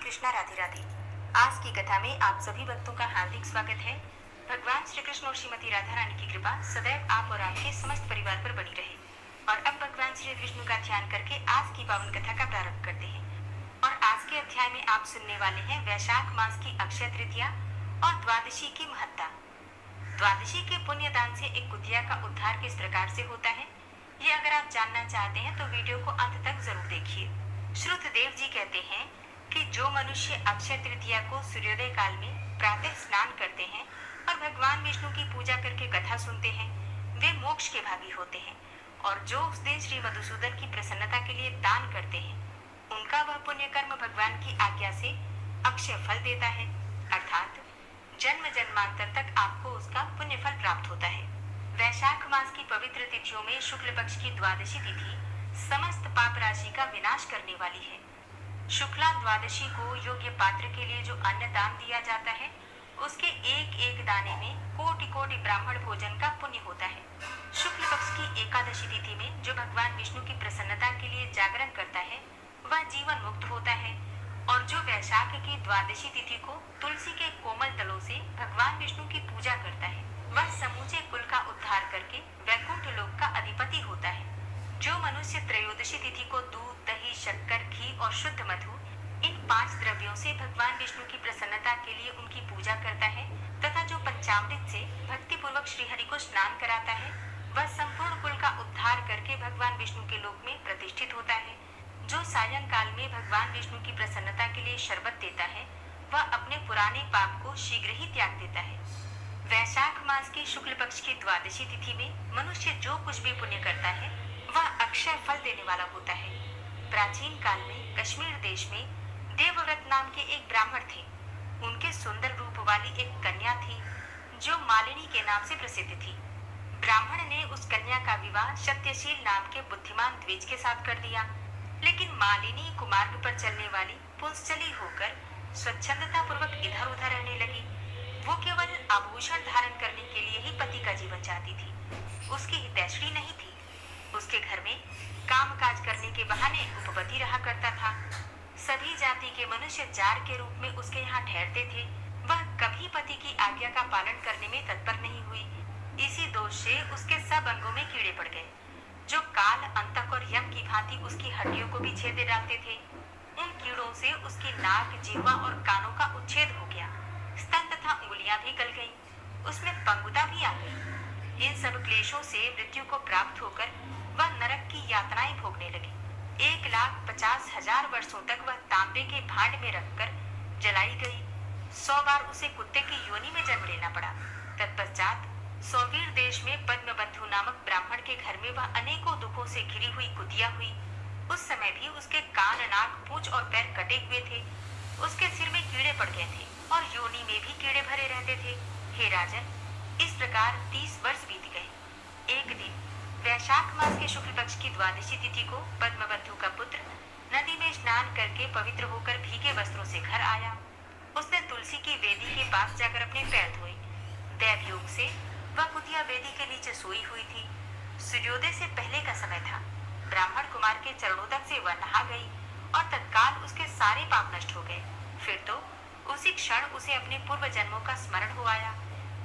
कृष्णा, राधे राधे। आज की कथा में आप सभी भक्तों का हार्दिक स्वागत है। भगवान श्री कृष्ण और श्रीमती राधा रानी की कृपा सदैव आप और आपके समस्त परिवार पर बनी रहे। और अब भगवान श्री विष्णु का ध्यान करके आज की पावन कथा का प्रारंभ करते हैं। और आज के अध्याय में आप सुनने वाले हैं वैशाख मास की अक्षय तृतीया और द्वादशी की महत्ता। द्वादशी के पुण्य दान से एक कुतिया का उद्धार किस प्रकार से होता है, ये अगर आप जानना चाहते हैं तो वीडियो को अंत तक जरूर देखिए। श्रुतदेव जी कहते हैं कि जो मनुष्य अक्षय तृतीया को सूर्योदय काल में प्रातः स्नान करते हैं और भगवान विष्णु की पूजा करके कथा सुनते हैं, वे मोक्ष के भागी होते हैं। और जो उस दिन श्री मधुसूदन की प्रसन्नता के लिए दान करते हैं, उनका वह पुण्य कर्म भगवान की आज्ञा से अक्षय फल देता है, अर्थात जन्म जन्मांतर तक आपको उसका पुण्य फल प्राप्त होता है। वैशाख मास की पवित्र तिथियों में शुक्ल पक्ष की द्वादशी तिथि समस्त पाप राशि का विनाश करने वाली है। शुक्ला द्वादशी को योग्य पात्र के लिए जो अन्न दान दिया जाता है, उसके एक एक दाने में कोटि कोटि ब्राह्मण भोजन का पुण्य होता है। शुक्ल पक्ष की एकादशी तिथि में जो भगवान विष्णु की प्रसन्नता के लिए जागरण करता है, वह जीवन मुक्त होता है। और जो वैशाख की द्वादशी तिथि को तुलसी के कोमल तलों से भगवान विष्णु की पूजा करता है, वह समूचे कुल का उद्धार करके वैकुंठ लोक का अधिपति होता है। जो मनुष्य त्रयोदशी तिथि को दूध, दही, शक्कर, घी और शुद्ध मधु, इन 5 द्रव्यों से भगवान विष्णु की प्रसन्नता के लिए उनकी पूजा करता है तथा जो पंचामृत से भक्ति पूर्वक श्रीहरि को स्नान कराता है, वह संपूर्ण कुल का उद्धार करके भगवान विष्णु के लोक में प्रतिष्ठित होता है। जो सायंकाल में भगवान विष्णु की प्रसन्नता के लिए शरबत देता है, वह अपने पुराने पाप को शीघ्र ही त्याग देता है। वैशाख मास की शुक्ल पक्ष की द्वादशी तिथि में मनुष्य जो कुछ भी पुण्य करता है, वह अक्षय फल देने वाला होता है। प्राचीन काल में कश्मीर देश में देवव्रत नाम के एक ब्राह्मण थे। उनके सुंदर रूप वाली एक कन्या थी जो मालिनी के नाम से प्रसिद्ध थी। ब्राह्मण ने उस कन्या का विवाह सत्यशील नाम के बुद्धिमान द्विज के साथ कर दिया, लेकिन मालिनी कुमार्ग पर चलने वाली पुंसचली होकर स्वच्छंदता पूर्वक इधर उधर रहने लगी। वो केवल आभूषण धारण करने के लिए ही पति का जीवन चाहती थी, उसकी हितैषी नहीं थी। उसके घर में कामकाज करने के बहाने उपपति रहा करता था। सभी जाति के मनुष्य जार के रूप में उसके यहाँ ठहरते थे। वह कभी पति की आज्ञा का पालन करने में तत्पर नहीं हुई। इसी दोष से उसके सब अंगों में कीड़े पड़ गए, जो काल, अंतक और यम की भांति उसकी हड्डियों को भी छेदे डालते थे। उन कीड़ों से उसकी नाक, जिह्वा और कानों का उच्छेद हो गया। स्तन तथा उंगलियां भी गल गईं। उसमें पंगुता भी आ गई। इन सब क्लेशों से मृत्यु को प्राप्त होकर वह नरक की यातनाएं भोगने लगी। 1,50,000 वर्षों तक वह तांबे के भांड में रखकर जलाई गई। 100 बार उसे कुत्ते की योनि में जन्म लेना पड़ा। तत्पश्चात सौवीर देश में पद्मबंधु नामक ब्राह्मण के घर में वह अनेकों दुखों से घिरी हुई कुतिया हुई। उस समय भी उसके कान, नाक, पूंछ और पैर कटे हुए थे। उसके सिर में कीड़े पड़ गए थे और योनि में भी कीड़े भरे रहते थे। हे राजन, इस प्रकार 30 वर्ष बीत गए। एक दिन वैशाख मास के शुक्ल पक्ष की द्वादशी तिथि को पद्मबंधु का पुत्र नदी में स्नान करके पवित्र होकर भीगे वस्त्रों से घर आया। उसने तुलसी की वेदी के पास जाकर अपने पैर धोए। दैव योग से वह कुतिया वेदी के नीचे सोई हुई थी। सूर्योदय से पहले का समय था। ब्राह्मण कुमार के चरणोदक से वह नहा गई और तत्काल उसके सारे पाप नष्ट हो गए। फिर तो उसी क्षण उसे अपने पूर्व जन्मों का स्मरण हो आया।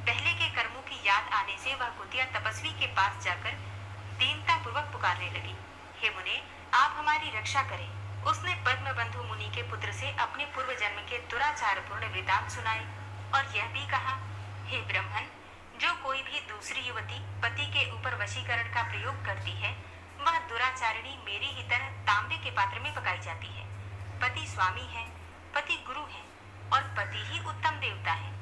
पहले के कर्मों की याद आने से वह कुतिया तपस्वी के पास जाकर दीनता पूर्वक पुकारने लगी, हे मुने, आप हमारी रक्षा करें। उसने पद्मबंधु मुनि के पुत्र से अपने पूर्व जन्म के दुराचार पूर्ण वृतांत सुनाए और यह भी कहा, हे ब्राह्मण, जो कोई भी दूसरी युवती पति के ऊपर वशीकरण का प्रयोग करती है, वह दुराचारिणी मेरी ही तरह तांबे के पात्र में पकाई जाती है। पति स्वामी है, पति गुरु है और पति ही उत्तम देवता है।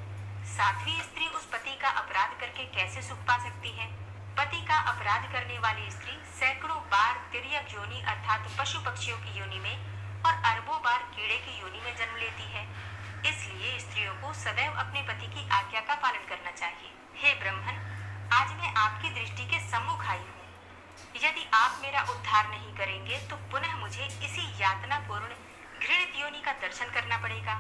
साध्वी स्त्री उस पति का अपराध करके कैसे सुख पा सकती है? पति का अपराध करने वाली स्त्री सैकड़ों बार तिर्यक योनि अर्थात पशु पक्षियों की योनि में और अरबों बार कीड़े की योनि में जन्म लेती है। इसलिए स्त्रियों को सदैव अपने पति की आज्ञा का पालन करना चाहिए। हे ब्राह्मण, आज मैं आपकी दृष्टि के सम्मुख आई हूँ। यदि आप मेरा उद्धार नहीं करेंगे तो पुनः मुझे इसी यातना पूर्ण घृणित योनि का दर्शन करना पड़ेगा।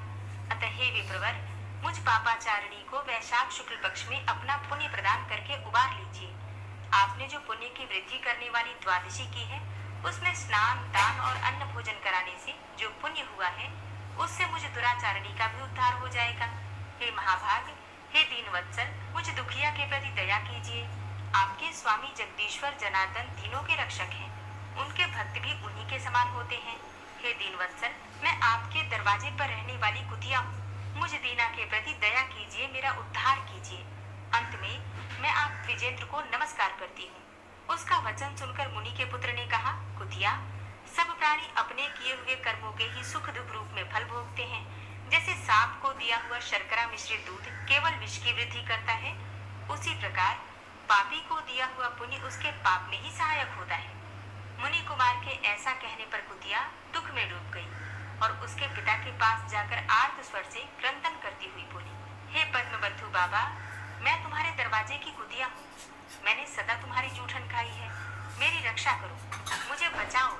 अतः हे विप्रवर, मुझ पापाचारिणी को वैशाख शुक्ल पक्ष में अपना पुण्य प्रदान करके उबार लीजिए। आपने जो पुण्य की वृद्धि करने वाली द्वादशी की है, उसमें स्नान, दान और अन्न भोजन कराने से जो पुण्य हुआ है, उससे मुझ दुराचारणी का भी उद्धार हो जाएगा। हे महाभाग, हे दीनवत्सल, मुझ दुखिया के प्रति दया कीजिए। आपके स्वामी जगदीश्वर जनार्दन तीनों के रक्षक हैं, उनके भक्त भी उन्हीं के समान होते हैं। हे दीनवत्सल, मैं आपके दरवाजे पर रहने वाली कुतिया हूँ, मुझ दीना के प्रति दया कीजिए, मेरा उद्धार कीजिए। अंत में मैं आप विजेंद्र को नमस्कार करती हूँ। उसका वचन सुनकर मुनि के पुत्र ने कहा, कुतिया, सब प्राणी अपने किए हुए कर्मों के ही सुख दुख रूप में फल भोगते हैं। जैसे सांप को दिया हुआ शर्करा मिश्रित दूध केवल विष की वृद्धि करता है, उसी प्रकार पापी को दिया हुआ पुण्य उसके पाप में ही सहायक होता है। मुनि कुमार के ऐसा कहने पर कुतिया दुख में डूब गई और उसके पिता के पास जाकर आर्त स्वर से क्रंदन करती हुई बोली, हे पद्मबंधु बाबा, मैं तुम्हारे दरवाजे की कुतिया हूँ। मैंने सदा तुम्हारी जूठन खाई है, मेरी रक्षा करो, मुझे बचाओ।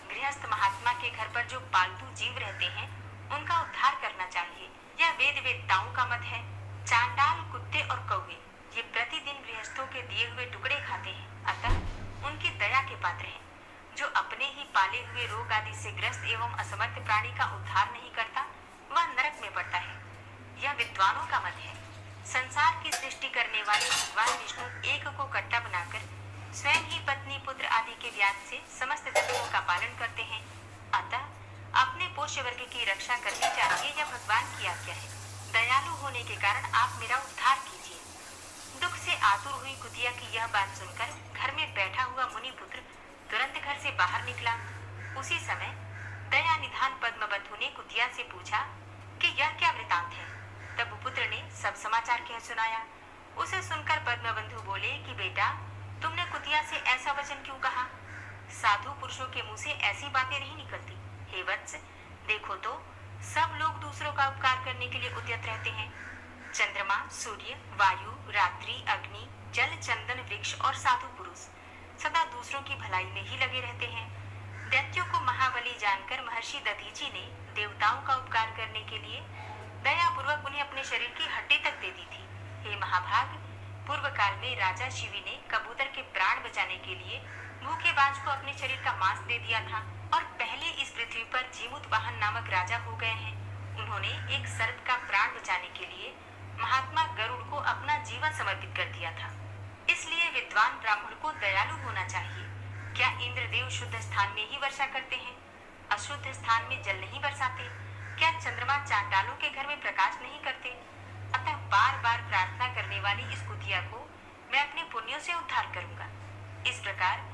गृहस्थ महात्मा के घर पर जो पालतू जीव रहते हैं, उनका उद्धार करना चाहिए, यह वेद वेदताओं का मत है। चांडाल, कुत्ते और कौवे ये प्रतिदिन गृहस्थों के दिए हुए टुकड़े खाते हैं, अतः उनकी दया के पात्र हैं। जो अपने ही पाले हुए रोग आदि से ग्रस्त एवं असमर्थ प्राणी का उद्धार नहीं करता, वह नरक में पड़ता है। यह विद्वानों का मत है। संसार की सृष्टि करने वाले भगवान विष्णु एक को कट्टा बनाकर स्वयं ही पत्नी, पुत्र आदि के व्याज से समस्त तत्वों का पालन करते हैं, अतः अपने पोष्य वर्ग की रक्षा करनी चाहिए, यह भगवान की आज्ञा है। दयालु होने के कारण आप मेरा उद्धार कीजिए। दुख से आतुर हुई कुतिया की यह बात सुनकर घर में बैठा हुआ मुनि पुत्र तुरंत घर से बाहर निकला। उसी समय दया निधान पद्मबंधु ने कुतिया से पूछा कि यह क्या वृतांत है। तब पुत्र ने सब समाचार कह सुनाया। उसे सुनकर पद्मबंधु बोले कि बेटा, तुमने कुतिया से ऐसा वचन क्यों कहा? साधु पुरुषों के मुंह से ऐसी बातें नहीं निकलती। हे वत्स, देखो तो सब लोग दूसरों का उपकार करने के लिए उद्यत रहते हैं। चंद्रमा, सूर्य, वायु, रात्रि, अग्नि, जल, चंदन, वृक्ष और साधु पुरुष सदा दूसरों की भलाई में ही लगे रहते हैं। दैत्यों को महाबली जानकर महर्षि दधीची ने देवताओं का उपकार करने के लिए दयापूर्वक उन्हें अपने शरीर की हड्डी तक दे दी थी। हे महाभाग, पूर्व काल में राजा शिवी ने कबूतर के प्राण बचाने के लिए भूखे बाज को अपने शरीर का मांस दे दिया था और पहले इस पृथ्वी पर जीमूत वाहन नामक राजा हो गए हैं। उन्होंने एक सर्प का प्राण बचाने के लिए महात्मा गरुड़ को अपना जीवन समर्पित कर दिया था। इसलिए विद्वान ब्राह्मण को दयालु होना चाहिए। क्या इंद्रदेव शुद्ध स्थान में ही वर्षा करते हैं? अशुद्ध स्थान में जल नहीं बरसाते? क्या चंद्रमा चांडालों के घर में प्रकाश नहीं करते? अतः बार बार प्रार्थना करने वाली इस कुतिया को मैं अपने पुण्यों से उद्धार करूंगा। इस प्रकार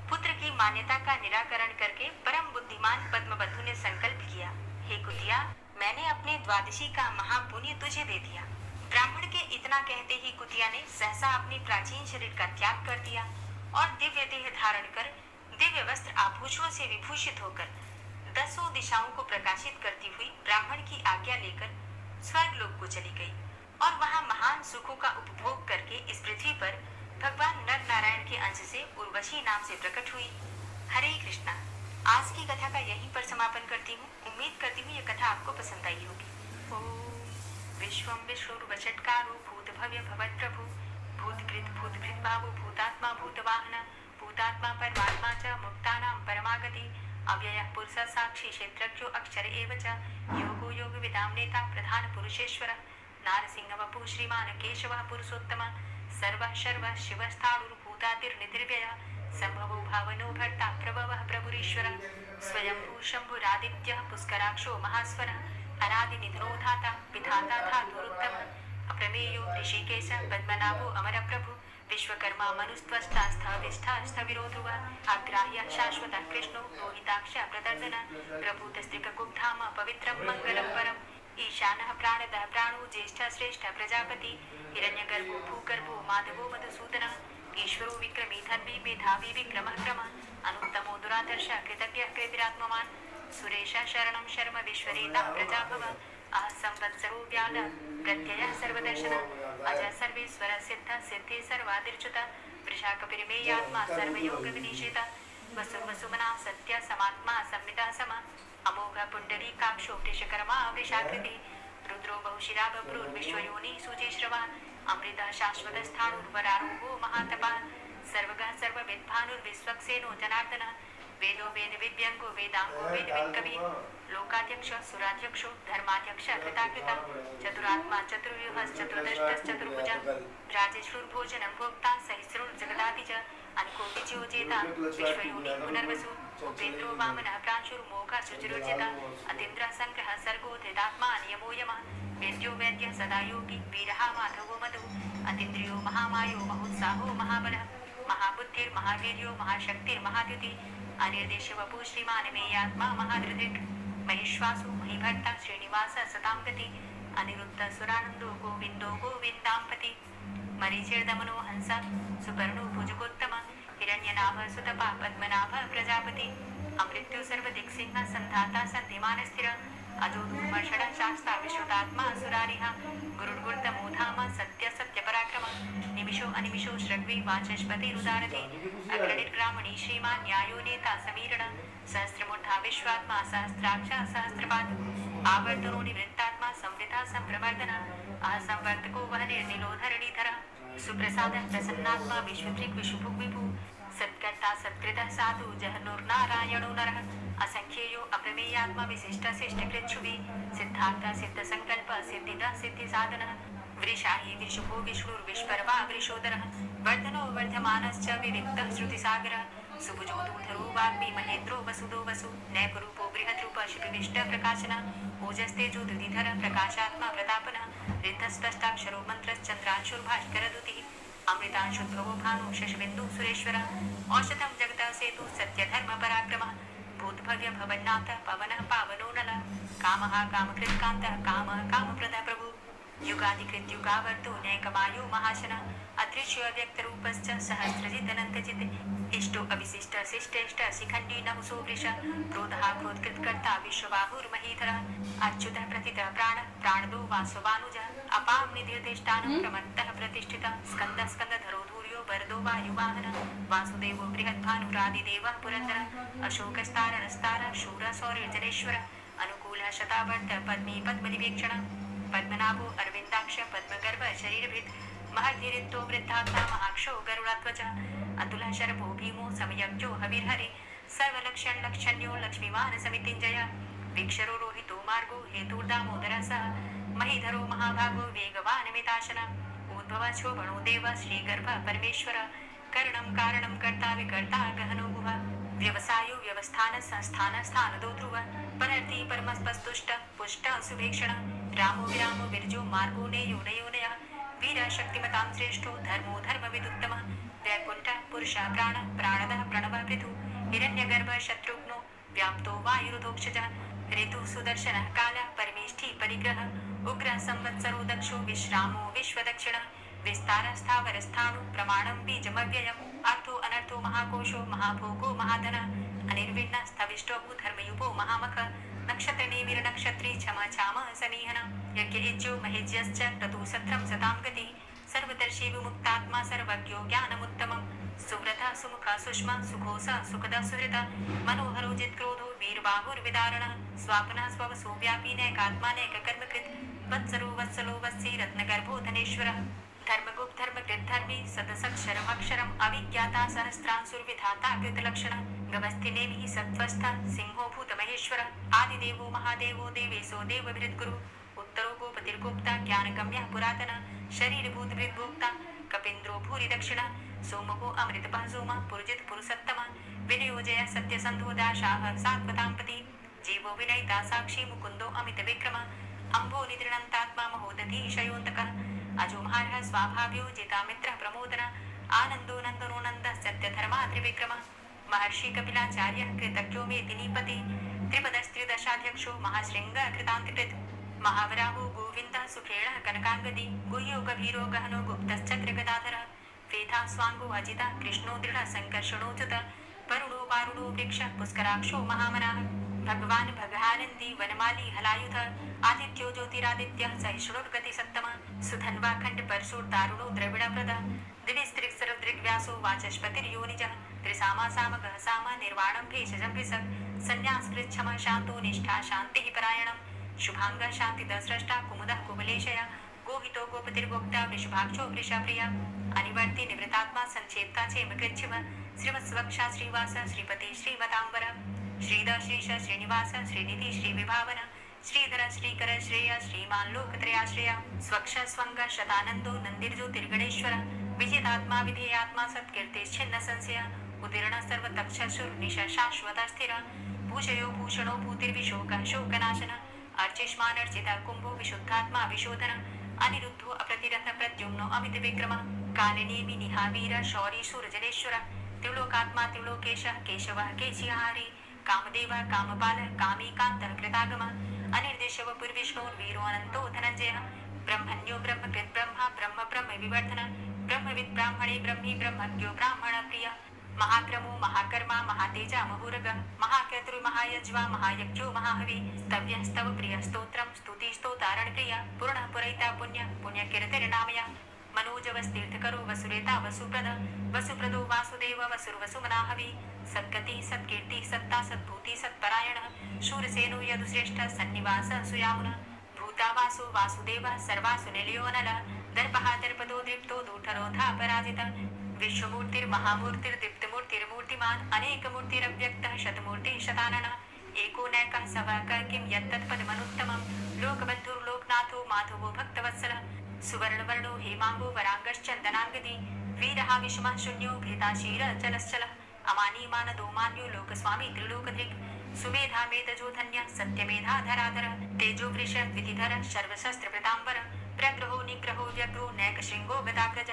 पुत्र की मान्यता का निराकरण करके परम बुद्धिमान पद्मबंधु ने संकल्प किया, हे कुतिया, मैंने अपने द्वादशी का महापुण्य तुझे दे दिया। ब्राह्मण के इतना कहते ही कुतिया ने सहसा अपने प्राचीन शरीर का त्याग कर दिया और दिव्य देह धारण कर दिव्य वस्त्र आभूषणों से विभूषित होकर 10 दिशाओं को प्रकाशित करती हुई ब्राह्मण की आज्ञा लेकर स्वर्गलोक को चली गई और वहां महान सुखों का उपभोग करके इस पृथ्वी पर भगवान नर नारायण के अंश से उर्वशी नाम से प्रकट हुई। हरे कृष्णा। आज की कथा का यहीं पर समापन करती हूँ। उम्मीद करती हूँ ये कथा आपको पसंद आई होगी। ओम विश्वम विष्णुर्वषट्कारो भूत भव्य भवत् प्रभु भूतकृत भावो भूतात्मा भूतवाहन भूतात्मा परमात्मा च मुक्तानां परमागति अव्ययः पुरुषः साक्षी क्षेत्रज्ञो अक्षर एव च योगो योग विदां नेता प्रधान पुरुषेश्वरः नारसिंह वपु श्रीमान केशवः पुरुषोत्तम सर्वः शर्वः शिवस्थाणुर्भूतातिर्निर्व्ययः संभवो भावनो भर्ता प्रभवः प्रभुरीश्वरः स्वयंभू शंभुरादित्यः पुष्कराक्षो महास्वरः अनादिनिधनो धाता विधाता धातुरुत्तमः अप्रमेयो ऋषिकेश पद्मनाभो अमरप्रभु विश्वकर्मा मनुस्त्वष्टा स्थविष्ठा स्थविरो ध्रुवः अग्राह्य शाश्वत कृष्णो रोहिताक्ष प्रदर्शन प्रभूतस्त्रिककुब्धाम पवित्रं मङ्गलं परम् ईशानः प्राणदः प्राणो ज्येष्ठः श्रेष्ठः प्रजापति हिरण्यगर्भो भूगर्भो माधवो मधुसूदनः ईश्वरो विक्रमी धर्मी मेधावी विक्रमः क्रमः अनुत्तमो दुरादर्शः कृतज्ञः कृतिरात्मवान् सुरेशः शरणं शर्म विश्वरेता प्रजाभव अह संवत्सरो व्याल प्रत्ययः सर्वदर्शनः अजः सर्वेश्वरः सिद्धः सिद्धे सर्वादिर्च्युतः वृषाकपिर्मेयात्मा सर्वयोगविनिषेधः वसुमना सत्य समात्मा संविदा समः अमोघ पुण्डरीकाक्षो वृषकर्मा वृषाकृति रुद्रो बहुशिरा बभ्रुर्विश्वयोनि शुचिश्रवः अमृतः शाश्वतस्थाणुर्वरारोहो महातपः सर्वगः सर्वविद्भानुर्विश्वक्सेनो जनार्दनः वेदो वेद विद्यंगो वेदांगो वेद विद्कवि लोकाध्यक्ष सुराध्यक्षो धर्माध्यक्ष कृताकृता चतुरात्मा चतुर्व्यूहश्चतुर्दष्टश्चतुर्भुजा राजेश्वरभोजनं भोक्ता सहिस्रुर्जगदाति च अनकोटिज्योजेता विश्वयोनि पुनर्वसु उपेन्द्रो वामनः प्रांशुर्मोघः शुचिरुचिता अतीन्द्रः संग्रहः सर्गो धृतात्मा नियमो यमः वेद्यो वैद्यः सदा योगी वीरः माधवो मधुः अतीन्द्रियो महामायो महोत्साहो महाबलः महाबुद्धिर्महावीर्यो महाशक्तिर्महाद्युतिः अनिर्देश्य वपुः श्रीमान् मेयात्मा महाधृतिर् महेश्वासो महीभर्ता श्रीनिवास सतां गति अनिरुद्ध सुरानन्दो गोविन्दो गोविन्दाम्पति मरीचिर्दमनो हंस सुपर्णो भुजगोत्तम हिरण्यनाभ सुतपा पद्मनाभ प्रजापति अमृत्यु सर्वदिक्सिंह संधाता सन्धिमानस्थिर अजो धूमर्षण शास्ता विश्रुतात्मा सुरारिः गुरुर्गुर्तमोधाम सत्य सत्यपराक्रम निमिषो अनिमिषो श्रग्वी वाचस्पतिरुदारति अग्रणिर्ग्रामणी श्रीमान् न्यायो नेता समीरण सहस्रमूर्धा विश्वात्मा सहस्राक्ष सहस्रपाद आवर्तनो निवृत्तात्मा संवृता संप्रवर्धन असंवर्तको वहनिर्निलोधरणीधर सुप्रसाद प्रसन्नात्मा विश्वदृक् विशुभुक् विभु सत्कर्ता सत्कृतः साधु जहनुर्नारायणो नरः असंख्येयो अप्रमेयात्मा विशिष्ट शिष्टकृच्छुभि सिद्धार्थ सिद्धसंकल्प सिद्धिदा सिद्धिसाधनः वृषाहि विशुभो विष्णुर्विश्वरवा वृषोदरः वर्धनो वर्धमानश्च विविक्तः श्रुतिसागरः सुभुजो दूधरो वाग्मी महेन्द्रो वसुदो वसु नैकरूपो बृहद्रूप शिपिविष्ट प्रकाशनः ओजस्तेजो दुधिधर प्रकाशात्मा प्रतापनः रिद्धस्पष्टाक्षरो मन्त्रश्चन्द्रांशुर्भास्करदुतिः अमृतांशुद्भवो भानु शशबिन्दु सुरेश्वरः औषधं जगतः सेतु सत्यधर्मपराक्रमः भूतभव्य भवन्नाथ पवनः पावनो नलः कामः कामकृत्कान्तः कामः कामप्रदः प्रभु युगादिकृत्युगावर्तो नैकमायो महाशनः अदृश्य व्यक्तरूपश्च सहस्रजिदनन्तजित् इष्टो अविशिष्ट शिष्टेष्ट शिखण्डी नहुसो वृष क्रोधः क्रोधकृत्कर्ता विश्वबाहुर्महीधरः अच्युतः प्रतितः प्राणः प्राणदो वासवानुजः अपां निधिर्दिष्टानं प्रमत्तः प्रतिष्ठितः स्कन्दः स्कन्दधरो धूर्यो वरदो वायुवाहनः वासुदेवो बृहद्भानुरादिदेवः पुरन्दरः अशोकस्तारणस्तारः शूरः सौर्यजनेश्वरः अनुकूलः शतावर्त पद्मी पद्मनिवीक्षणः पद्मनाभो अरविन्दाक्ष पद्मगर्भ शरीरभृत् महद्धीरितो वृद्धात्मा महाक्षो गरुडात्वचः अतुलः शरभो भीमो समयज्ञो हविर्हरि सर्वलक्षण्यो लक्ष्मीवान् समितिञ्जयः वीक्षरो रोहितो मार्गो हेतुर्दामोदरः सः महीधरो महाभागो वेगवान् मिताशनः उद्भवः शोभनो देवः श्रीगर्भः परमेश्वरः करणं कारणं कर्ता विकर्ता गहनो गुहः व्यवसायो व्यवस्थान संस्थान स्थानदो ध्रुवः परर्थी परमस्पस्तुष्ट पुष्ट सुभीक्षणः रामो विरामो विरजो मार्गो नेयो नयोनयः वीरः शक्तिमतां श्रेष्ठो धर्मो धर्मविदुत्तमः वैकुण्ठः पुरुषः प्राणः प्राणदः प्रणवः पृथुः हिरण्यगर्भः शत्रुघ्नो व्याप्तो वायुरुधोक्षजः ऋतुः सुदर्शनः कालः परमेष्ठी परिग्रहः उग्रः संवत्सरो दक्षो विश्रामो विश्वदक्षिणः विस्तारः स्थावरस्थाणु प्रमाणं बीजमव्ययम् अर्थो अनर्थो महाकोशो महाभोगो महाधनः अनिर्विण्णः स्थविष्टो धर्मयुपो महामखः नक्षत्रनेमिरनक्षत्री क्षमा क्षाम समीहनः यज्ञेज्यो महेज्यश्च क्रतु सत्रं सतां गतिः सर्वदर्शी विमुक्तात्मा सर्वज्ञो ज्ञानमुत्तमम् सुव्रतः सुमुखः सुष्मा सुघोषः सुखदः सुहृतः मनोहरो जित्क्रोधो वीरबाहुर्विदारणः स्वापनः स्ववसो व्यापी नैकात्मा नैककर्मकृत् वत्सरो वत्सलो वत्सी रत्नगर्भो धनेश्वरः धर्मगुप्त धर्मकृत् धर्मी सदसक्षरमक्षरम् अविज्ञाता सहस्रांशुर्विधाता कृतलक्षणः गवस्थिनेमिः सत्त्वस्थः सिंहो भूतमहेश्वरः आदिदेवो महादेवो देवेशो देवभृद्गुरुः उत्तरो गोपतिर्गोप्ता ज्ञानगम्यः पुरातनः शरीरभूतभृद्भोक्ता कपीन्द्रो भूरि दक्षिणः सोमको अमृतपः सोमः पुरुजित पुरुषोत्तमः विनयोजयः सत्यसन्धो दाशाः सात्वताम्पति जीवो विनयिता साक्षी मुकुन्दो अमितविक्रमः अम्भो निद्रणन्तात्मा महोदधीशयोऽन्तकः अजोमहारः स्वाभाव्यो जितामित्रः प्रमोदनः आनन्दो नन्दनो नन्दः सत्यधर्मा त्रिविक्रमः महर्षि कपिलाचार्यः कृतज्ञो मेदिनीपति त्रिपदस्त्रिदशाध्यक्षो महाशृङ्गः कृतान्तिकृत् महावराहो गोविन्दः सुखेणः कनकाङ्गदी गुह्यो गभीरो गहनो गुप्तश्चक्रगदाधरः वेदा स्वाङ्गो अजितः कृष्णो दृढः सङ्कर्षणोच्युतः वरुणो वारुणो वृक्षः पुष्कराक्षो महामनाः भगवान् भगानन्दी वनमाली हलायुधः आदित्यो ज्योतिरादित्यः सहिष्णुर्गतिसत्तमः सुधन्वा खण्डपरशुर्दारुणो द्रविडप्रदः दिविस्त्रिक्सरदृग्व्यासो वाचस्पतिर्योनिजः त्रिसामा सामगः साम निर्वाणं भेषजं भृसक् सन्न्यासकृच्छमः शान्तो निष्ठा शान्तिः परायणम् शुभांगः शान्तिदः स्रष्टा कुमुदः कुवलेशयः गोहितो गोपतिर्गोप्ता वृषभाक्षो वृषप्रिया अनिवर्ति निवृतात्मा संक्षेप्ता चेमकृच्छिव श्रीमत्स्वक्षा श्रीवास श्रीपति श्रीमतांबर श्रीद श्रीश श्रीनिवास श्रीनिधि श्रीविभावन श्रीधर श्रीकर श्रेय श्रीमान लोकत्रयाश्रय स्वक्ष स्वंग शतानंदो नंदिर्जो तिर्गणेश्वर विजितात्मा विधेयात्मा सत्कीर्तिश्छिन्न संशय उदीर्ण सर्वतक्षसुर निश शाश्वत स्थिर भूषयो भूषणो भूतिर्विशोक शोकनाशन अर्चिष्मान अर्चित कुंभो विशुद्धात्मा विशोधन अनिरुद्धो अप्रतिरथ प्रद्युम्नो अमित विक्रम कालिनेमि निहावीर शौरी सूरजलेश्वर त्रिलोकात्मा त्रिलोकेश केशवः केशिहारी कामदेव कामपाल कामीकान्तः कृतागम अनिर्देशव पुर्विष्णुर्वीरो अनन्तो धनञ्जयः ब्रह्मण्यो ब्रह्मकृत् ब्रह्मा ब्रह्म ब्रह्म विवर्धन ब्रह्मविद् ब्राह्मणे ब्रह्मी ब्रह्मज्ञो ब्राह्मण प्रिय महाक्रमो महाकर्मा महातेजा महुरग महाक्रतुर् महायज्वा महायज्ञो महाहवि स्तव्यस्तव प्रिय स्तोत्रं स्तुतिस्तोतारण प्रिय पूर्णः पुरैता पुण्य पुण्यकीर्तिर्नामया मनोजवस्तीर्थकरो वसुरेता वसुप्रद वसुप्रदो वासुदेव वसुर्वसुमनाहवि सद्गति सत्कीर्ति सत्ता सद्भूति सत्परायणः शूरसेनो यदुश्रेष्ठ सन्निवास सुयामुन भूतावासो वासुदेव सर्वासु निलयो नलः दर्पः दर्पदो दीप्तो दूठरोधा पराजितः विश्वमूर्तिर्महामूर्तिर्दीप्तमूर्तिर्मूर्तिमान् अनेकमूर्तिरव्यक्तः शतमूर्तिः शताननः एको नैकः सवः किं यत्तत्पदमनुत्तमं लोकबन्धुर्लोकनाथो माधवो भक्तवत्सलः सुवर्णवर्णो हेमांगो वरांगश्चन्दनांगदी वीरः विषमः शून्यो भृताशीर जलश्चलः अमानी मानदो मान्यो लोकस्वामी त्रिलोकधृक् सुमेधा मेधजो धन्य सत्यमेधा धराधर तेजो वृष द्वितिधर सर्वशस्त्रप्रताम्बर प्रग्रहो निग्रहो व्यग्रो नैकशृङ्गो गदाग्रज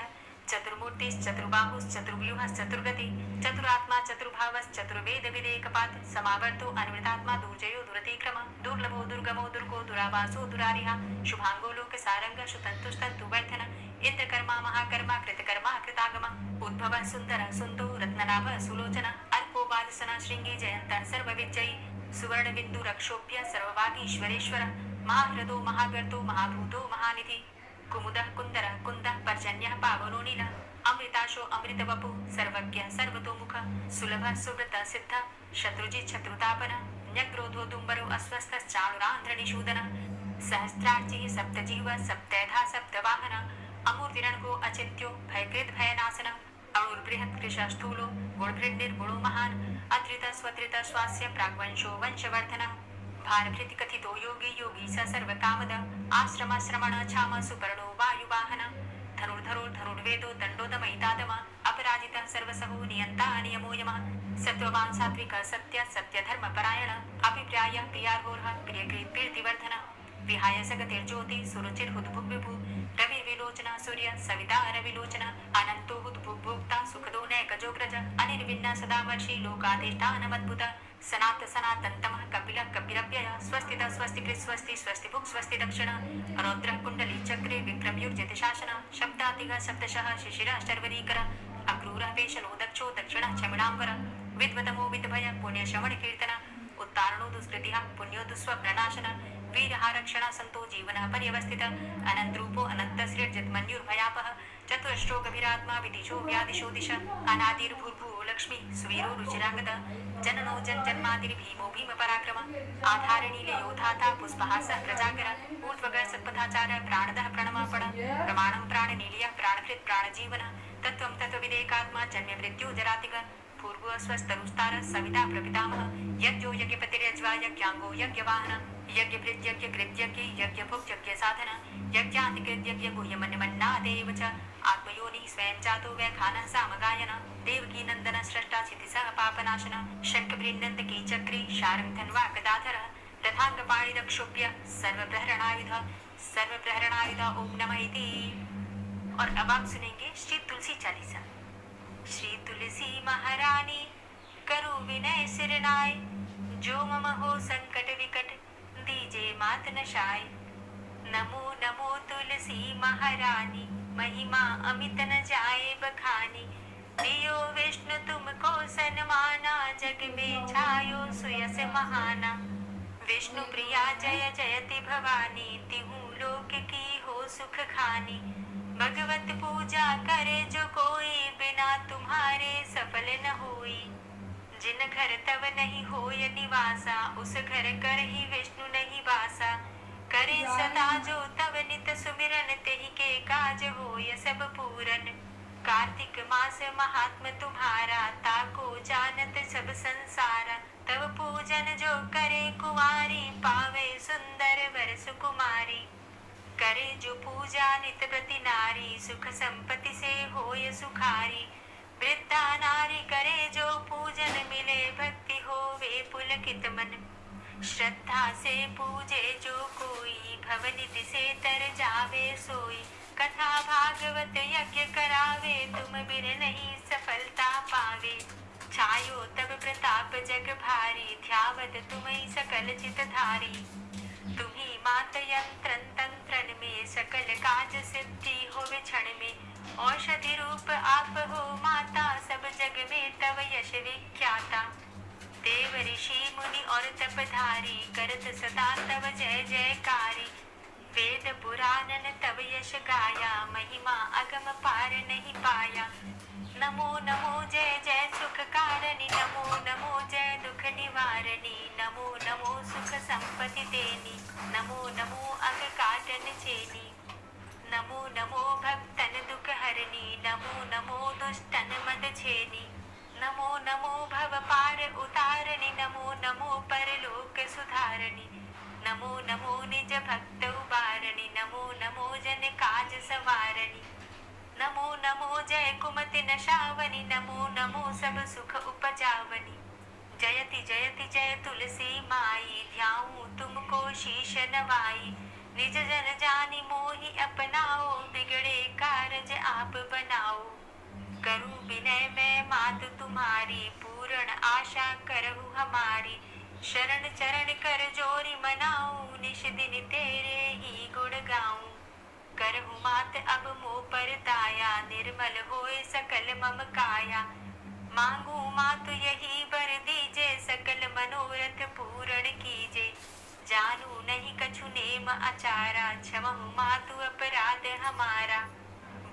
चतुर्मूर्तिश्चतुर्बाहुश्चतुर्व्यूहश्चतुर्गति चतुरात्मा चतुर्भावश्चतुर्वेद विदेकपात् समावर्तो अनुवृतात्मा दुर्जयो दुरतिक्रम दुर्लभो दुर्गमो दुर्गो दुरावासो दुरारिहा शुभांगो लोकसारंग सुतन्तुस्तन्तु वैथन इंद्रकर्मा महाकर्मा कृतकर्मा कृतागम उद्भव सुंदर सुंदो रत्ननाभ सुलोचन अल्पो बालसन श्रृंगी जयंत सर्वविजयी सुवर्ण बिंदु रक्षोभ्य सर्ववागीश्वरेश्वर महाह्रदो महागर्तो महाभूतो महानिधि कुमुदः कुन्दरः कुन्दः पर्जन्यः पावनो नीलः अमृताशो अमृतवपु सर्वज्ञः सर्वतोमुख सुलभः सुव्रतः सिद्धः शत्रुजित् शत्रुतापनः न्यग्रोधो दुम्बरो अस्वस्थश्चाणुरान्ध्रनिषूदनः सहस्रार्चिः सप्तजीव सप्तैधा सप्तवाहन अमूर्तिरणगो अचिन्त्यो भयकृत् भयनाशनः अणुर्बृहत् कृशस्थूलो गुणभृन्निर्गुणो महान् अत्रितः स्वत्रितः स्वास्य प्राग्वंशो वंशवर्धनः भारभृति कथितो योगी योगी स सर्वकामद आश्रम श्रमण छाम सुपर्णो वायुवाहन धनुर्धनुर्वेदो दण्डोदमयितादम अपराजितः सर्वसहो नियन्ता नियमो यमः सत्त्ववान् सात्विकः सत्य सत्यधर्मपरायण अभिप्राय प्रियार्होर्ह प्रियकृत् कीर्तिवर्धन विहाय सगतिर्ज्योति सुरुचिर्हुद्भुग्विभु रविर्विलोचन सूर्य सविता रविलोचन अनन्तो हुद्भुग्भोक्ता सुखदो नैकजोग्रज अनिर्विण्ण सदामर्षि लोकाधिष्ठानमद्भुत सनात सनातन्तमः कपिलः कपिलव्ययः स्वस्तितः स्वस्तिकृत् स्वस्ति स्वस्तिभुक् स्वस्ति दक्षिण रौद्रः कुण्डली चक्रे विक्रमयुर्जित शासन शब्दातिगः सप्तशः शिशिरः शर्वरीकर अक्रूरः पेशनो दक्षो दक्षिणः क्षमिणाम्बर विद्वतमो विद्भय पुण्यश्रवण कीर्तन उत्तारणो दुष्कृतिः पुण्यो दुःस्वप्ननाशन वीरः रक्षण संतो जीवनः पर्यवस्थित अनन्तरूपो अनन्तश्रीर्जितमन्युर्भयापः चतुरश्रो गभीरात्मा विदिशो व्यादिशो दिश अनादिर्भूर्भुवो लक्ष्मी सुवीरो रुचिरागत जननो जन्मादिर्भीमो भीम पराक्रम आधारणीले योधाता पुष्पहासः प्रजागर ऊर्ध्वगः सत्पथाचार प्राणदः प्रणमापण प्रमाणं प्राणनीलयः प्राणभृत् प्राणजीवन तत्त्वं तत्त्वविदेकात्मा जन्म मृत्यु जरातिग पूर्व स्वस्तरुस्तार सविता प्रपितामह यज्ञो यज्ञपतिर्यज्वा यज्ञांगो यज्ञवाहन यज्ञभृत् यज्ञकृत् यज्ञ यज्ञभुक् यज्ञसाधन यज्ञातिकृत् यज्ञ गुह्यमन्यमन्नादेव च आत्मयोनि स्वयं जातो व्याखानः सामगायन देवकी नन्दन स्रष्टा क्षितिसः पापनाशन शङ्खभृन्नन्दकी चक्री शारं धन्वा गदाधरः रथाङ्गपाणिरक्षोभ्य सर्वप्रहरणायुध ओम नमः इति। और अब आप सुनेंगे श्री तुलसी चालीसा। श्री तुलसी महारानी करो विनय सिरनाय, जो मम हो संकट विकट दीजे मात नशाय। नमो नमो तुलसी महारानी, महिमा अमित न जाए बखानी। दियो विष्णु तुमको सन्माना, जग में छायो सुयस महाना। विष्णु प्रिया जय जयति भवानी, तिहु लोक की हो सुख खानी। भगवत पूजा करे जो कोई, बिना तुम्हारे सफल न होई। जिन घर तव नहीं होय निवासा, उस घर कर ही विष्णु नहीं वासा। करे सदा जो तव नित सुमिरन तेहि के काज होय सब पूरन। कार्तिक मास महात्म तुम्हारा, ताको जानत सब संसारा। तब पूजन जो करे कुंवारी, पावे सुंदर वर सुकुमारी। करे जो पूजा नित प्रति नारी, सुख संपत्ति से होय सुखारी। वृद्धा नारी करे जो पूजन, मिले भक्ति होवे पुलकित मन। श्रद्धा से पूजे जो कोई, भवनिधि से तर जावे सोई। कथा भागवत यज्ञ करावे, तुम बिन नहीं सफलता पावे। छायो तब प्रताप जग भारी, ध्यावत तुम्हीं सकल चित धारी। तुम्ही मात यंत्रन तंत्रन में, सकल काज सिद्धि होवे क्षण में। औषधि रूप आप हो माता, सब जग में तव यश विख्याता। देव ऋषि मुनि और तपधारी, करत सदा तव जय जयकारी। वेद पुराणन तव यश गाया, महिमा अगम पार नहीं पाया। नमो नमो जय जय सुख कारणी, नमो नमो जय दुख निवारणी। नमो नमो सुख संपत्ति देनी, नमो नमो अग काटन चेनी। नमो नमो भक्तन दुख हरणी, नमो नमो दुष्टन मद छेनी। नमो नमो भव पार उतारणी, नमो नमो परलोक सुधारणी। नमो नमो निज भक्त उबारणी, नमो नमो जन काज सवारणी। नमो नमो जय कुमति नशावनी, नमो नमो सब सुख उपजावनी। जयति जयति जय तुलसी माई, ध्याऊं तुमको शीश नवाई। निज जन जानि मोहि अपनाओ, बिगड़े कारज आप बनाओ। करूं विनय मैं मात तुम्हारी, पूर्ण आशा करहु हमारी। शरण चरण कर जोरी मनाऊं, निश दिन तेरे ही गुण गाऊं। करहु मात अब मोह पर दाया, निर्मल होए सकल मम काया। मांगू मातु यही बर दीजे, सकल मनोरथ पूर्ण कीजे। जानू नहीं कछु नेम आचारा, क्षमहु मातु अपराध हमारा।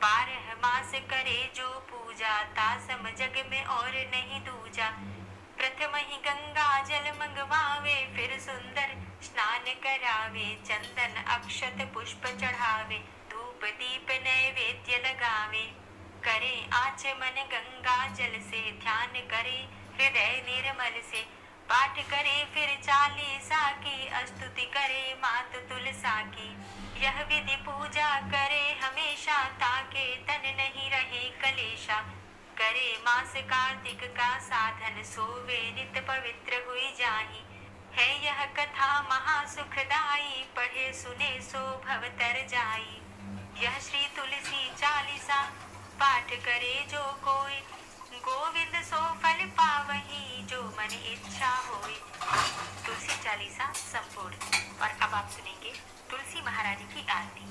12 मास करे जो पूजा, तासम जग में और नहीं दूजा। प्रथम ही गंगा जल मंगवावे, फिर सुंदर स्नान करावे। चंदन अक्षत पुष्प चढ़ावे, धूप दीप नैवेद्य लगावे। करे आचमन गंगा जल से, ध्यान करे हृदय निर्मल से। पाठ करे फिर चालीसा की, स्तुति करे मात तुलसा की। यह विधि पूजा करे हमेशा, ताके तन नहीं रहे कलेशा। करे मास कार्तिक का साधन, सोवे नित पवित्र हुई जाहि। है यह कथा महासुखदाई, पढ़े सुने सो भव तर जाई। यह श्री तुलसी चालीसा, पाठ करे जो कोई। गोविंद सो फल पावही, जो मन इच्छा होई। तुलसी चालीसा संपूर्ण। और अब आप सुनेंगे तुलसी महारानी की आरती।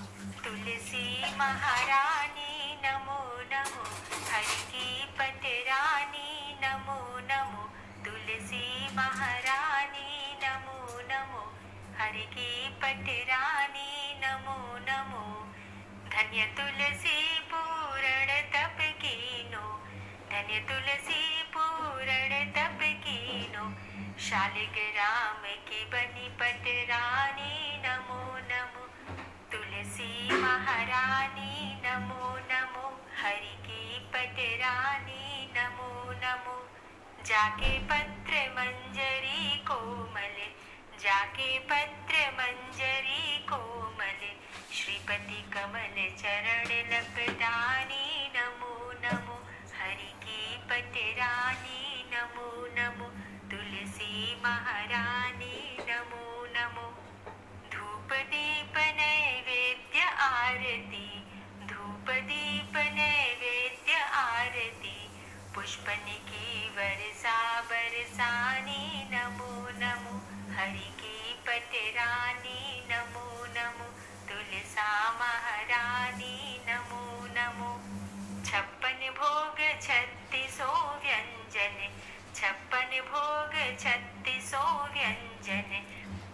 तुलसी महारानी नमो नमो, हरि की पटरानी नमो नमो। तुलसी महारानी नमो नमो, हरि की पटरानी नमो नमो। धन्य तुलसी पूर्ण तप कीनो, धन्य तुलसी पूर्ण तप कीनो। शालिग्राम की बनी पटरानी नमो नमो। तुलसी महारानी नमो नमो, हरि की पटरानी नमो नमो। जाके पत्र मंजरी कोमल, जाके पत्र मंजरी कोमल। श्रीपति कमल चरण लपटानी नमो नमो, हरि की पटरानी नमो नमो। तुलसी महारानी नमो नमो। धूप दीप नैवेद्य आरती, धूप दीप नैवेद्य आरती। पुष्पन की वर्षा बरसानी नमो नमो, हरि की पटरानी नमो नमो। तुलसा महारानी नमो नमो। 56 भोग 36 व्यंजन, 56 भोग 36 व्यंजन।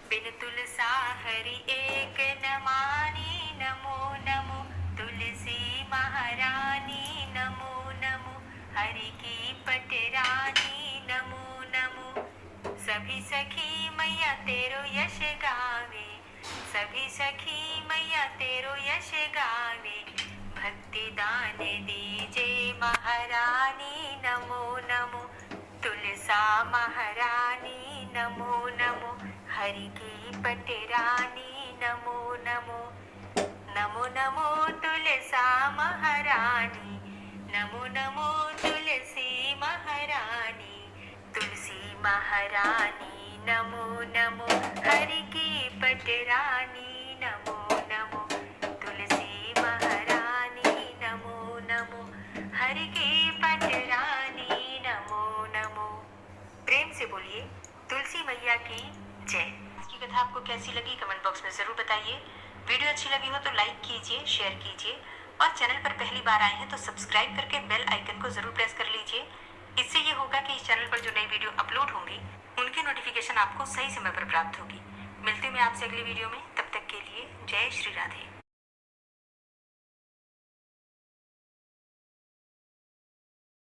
बिन तुलसा हरि एक न मानी नमो नमो। तुलसी महारानी नमो नमो, हरि की पटरानी नमो नमो। सभी सखी मैया तेरो यश गावे, सभी सखी मैया तेरो यश गावे, भक्ति दान दीजे महारानी नमो नमो। तुलसा महारानी नमो नमो, हरि की पटरानी नमो नमो। नमो नमो तुलसा महारानी, नमो नमो तुलसी महारानी। तुलसी महारानी नमो नमो, हरि की पटरानी नमो नमो। तुलसी महारानी नमो नमो, हरि की पटरानी नमो नमो। प्रेम से बोलिए तुलसी मैया की जय। आज की कथा आपको कैसी लगी कमेंट बॉक्स में जरूर बताइए। वीडियो अच्छी लगी हो तो लाइक कीजिए, शेयर कीजिए और चैनल पर पहली बार आए हैं तो सब्सक्राइब करके बेल आइकन को जरूर प्रेस कर लीजिए। इससे ये होगा कि इस चैनल पर जो नई वीडियो अपलोड होंगी उनकी नोटिफिकेशन आपको सही समय पर प्राप्त होगी। मिलती हूँ मैं आपसे अगली वीडियो में, तब तक के लिए जय श्री राधे।